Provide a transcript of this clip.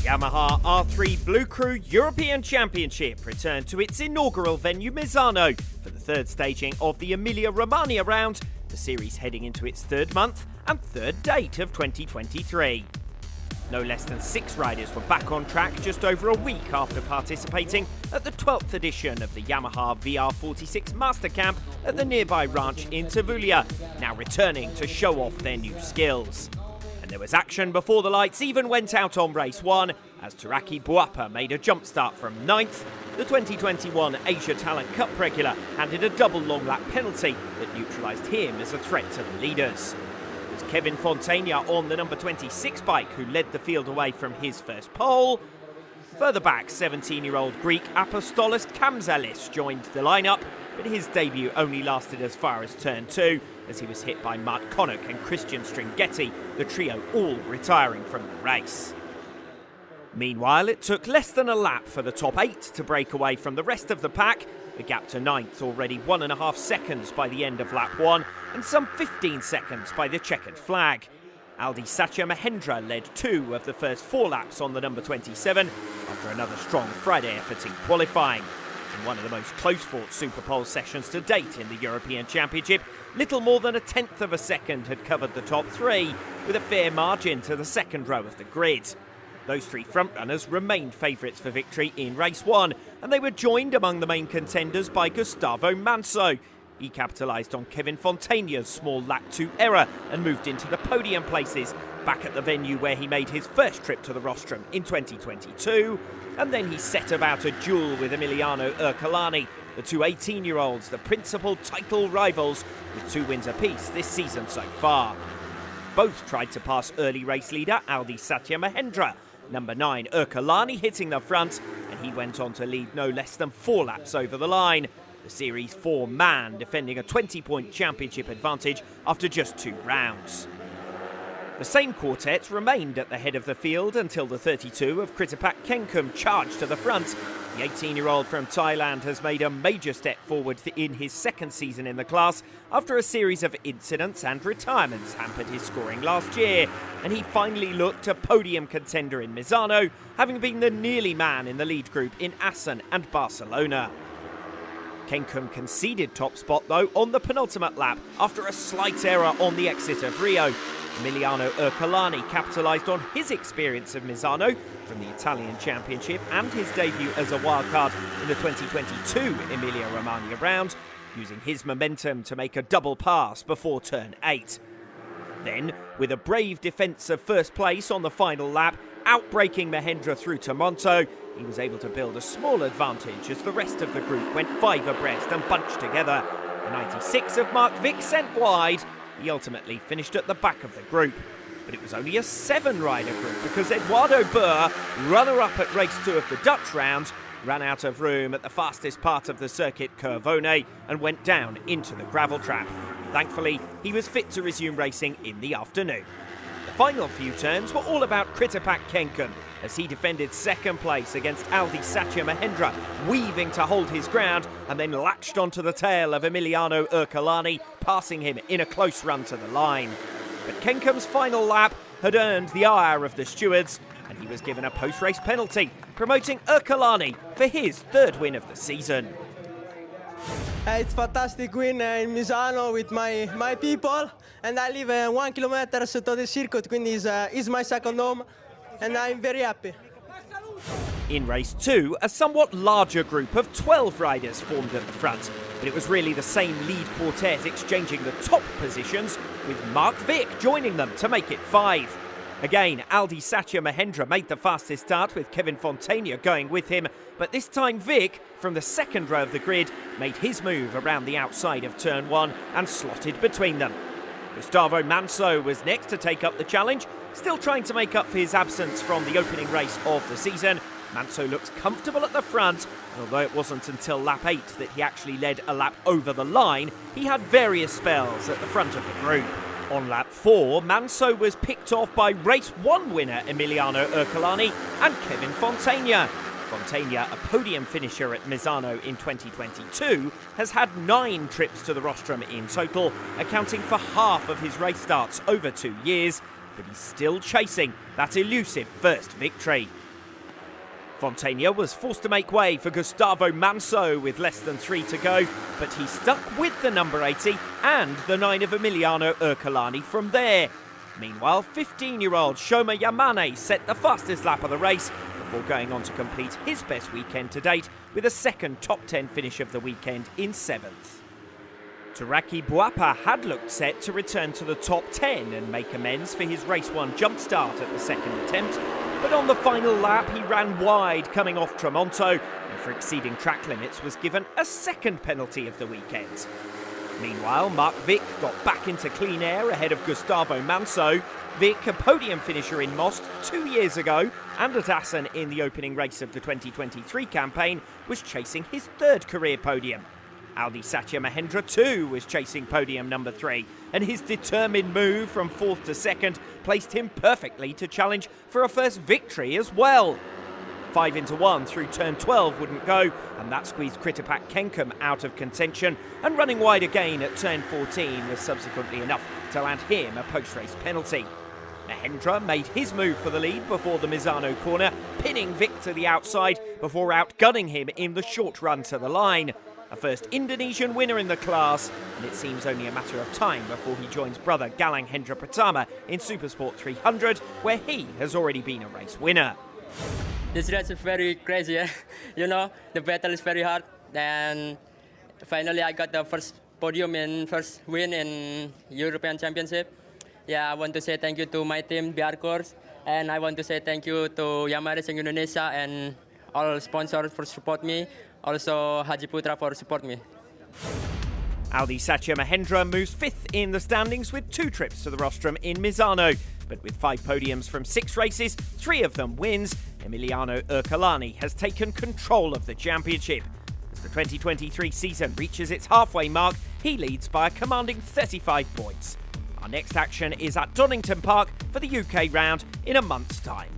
Yamaha R3 bLU cRU European Championship returned to its inaugural venue Misano for the third staging of the Emilia-Romagna round, the series heading into its third month and third date of 2023. No less than 6 riders were back on track just over a week after participating at the 12th edition of the Yamaha VR46 Master Camp at the nearby ranch in Italia, now returning to show off their new skills. And there was action before the lights even went out on race 1, as Taraki Buapa made a jump start from 9th. The 2021 Asia Talent Cup regular handed a double long lap penalty that neutralised him as a threat to the leaders. It was Kevin Fontana on the number 26 bike who led the field away from his first pole. Further back, 17-year-old Greek Apostolos Kamzalis joined the lineup, but his debut only lasted as far as turn 2, as he was hit by Mark Connock and Christian Stringhetti, the trio all retiring from the race. Meanwhile, it took less than a lap for the top 8 to break away from the rest of the pack, the gap to 9th already 1.5 seconds by the end of lap 1 and some 15 seconds by the checkered flag. Aldi Satya Mahendra led 2 of the first 4 laps on the number 27 after another strong Friday effort in qualifying. In one of the most close-fought Superpole sessions to date in the European Championship, little more than 1/10 of a second had covered the top 3, with a fair margin to the second row of the grid. Those 3 frontrunners remained favourites for victory in race 1, and they were joined among the main contenders by Gustavo Manso. He capitalised on Kevin Fontana's small lap 2 error and moved into the podium places, back at the venue where he made his first trip to the rostrum in 2022. And then he set about a duel with Emiliano Ercolani, the two 18-year-olds, the principal title rivals, with 2 wins apiece this season so far. Both tried to pass early race leader Aldi Satya Mahendra, number 9 Ercolani hitting the front, and he went on to lead no less than 4 laps over the line. The Series 4 man defending a 20-point championship advantage after just 2 rounds. The same quartet remained at the head of the field until the 32 of Kritipak Kenkum charged to the front. The 18-year-old from Thailand has made a major step forward in his second season in the class after a series of incidents and retirements hampered his scoring last year, and he finally looked a podium contender in Misano, having been the nearly man in the lead group in Assen and Barcelona. Kenkum conceded top spot though on the penultimate lap after a slight error on the exit of Rio. Emiliano Ercolani capitalised on his experience of Misano from the Italian Championship and his debut as a wildcard in the 2022 Emilia-Romagna round, using his momentum to make a double pass before turn 8. Then, with a brave defence of first place on the final lap, outbreaking Mahendra through to Monto, he was able to build a small advantage as the rest of the group went 5 abreast and bunched together. The 96 of Mark Vick sent wide. He ultimately finished at the back of the group. But it was only a 7-rider group because Eduardo Burr, runner-up at race 2 of the Dutch round, ran out of room at the fastest part of the circuit, Curvone, and went down into the gravel trap. Thankfully, he was fit to resume racing in the afternoon. The final few turns were all about Kritipak Kenkum, as he defended second place against Aldi Satya Mahendra, weaving to hold his ground, and then latched onto the tail of Emiliano Ercolani, passing him in a close run to the line. But Kenkum's final lap had earned the ire of the stewards, and he was given a post-race penalty, promoting Ercolani for his 3rd win of the season. It's fantastic win in Misano with my people, and I live 1 kilometer to the circuit, quindi is my second home, and I'm very happy. In race 2, a somewhat larger group of 12 riders formed at the front, but it was really the same lead quartet exchanging the top positions, with Mark Vick joining them to make it 5. Again, Aldi Satya Mahendra made the fastest start with Kevin Fontana going with him, but this time Vick, from the second row of the grid, made his move around the outside of turn 1 and slotted between them. Gustavo Manso was next to take up the challenge, still trying to make up for his absence from the opening race of the season. Manso looks comfortable at the front, and although it wasn't until lap 8 that he actually led a lap over the line, he had various spells at the front of the group. On lap 4, Manso was picked off by race 1 winner Emiliano Ercolani and Kevin Fontana. Fontana, a podium finisher at Misano in 2022, has had 9 trips to the rostrum in total, accounting for half of his race starts over 2 years, but he's still chasing that elusive first victory. Fontana was forced to make way for Gustavo Manso with less than 3 to go, but he stuck with the number 80 and the 9 of Emiliano Ercolani from there. Meanwhile, 15-year-old Shoma Yamane set the fastest lap of the race before going on to complete his best weekend to date with a second top 10 finish of the weekend in 7th. Taraki Buapa had looked set to return to the top 10 and make amends for his race 1 jump start at the second attempt, but on the final lap he ran wide coming off Tramonto and for exceeding track limits was given a second penalty of the weekend. Meanwhile, Mark Vick got back into clean air ahead of Gustavo Manso. Vick, a podium finisher in Most 2 years ago and at Assen in the opening race of the 2023 campaign, was chasing his 3rd career podium. Aldi Satya Mahendra too was chasing podium number 3, and his determined move from 4th to 2nd placed him perfectly to challenge for a first victory as well. 5 into 1 through turn 12 wouldn't go, and that squeezed Kritapak Kenkum out of contention, and running wide again at turn 14 was subsequently enough to land him a post-race penalty. Mahendra made his move for the lead before the Misano corner, pinning Vic to the outside before outgunning him in the short run to the line. A first Indonesian winner in the class, and it seems only a matter of time before he joins brother Galang Hendra Pratama in Supersport 300, where he has already been a race winner. This race is very crazy, you know, the battle is very hard, and finally I got the first podium and first win in European Championship. Yeah, I want to say thank you to my team, BR Course, and I want to say thank you to Yamaha Racing Indonesia and all sponsors for support me, also Haji Putra for support me. Aldi Satya Mahendra moves 5th in the standings with 2 trips to the rostrum in Misano, but with 5 podiums from 6 races, 3 of them wins, Emiliano Ercolani has taken control of the championship. As the 2023 season reaches its halfway mark, he leads by a commanding 35 points. Our next action is at Donington Park for the UK round in a month's time.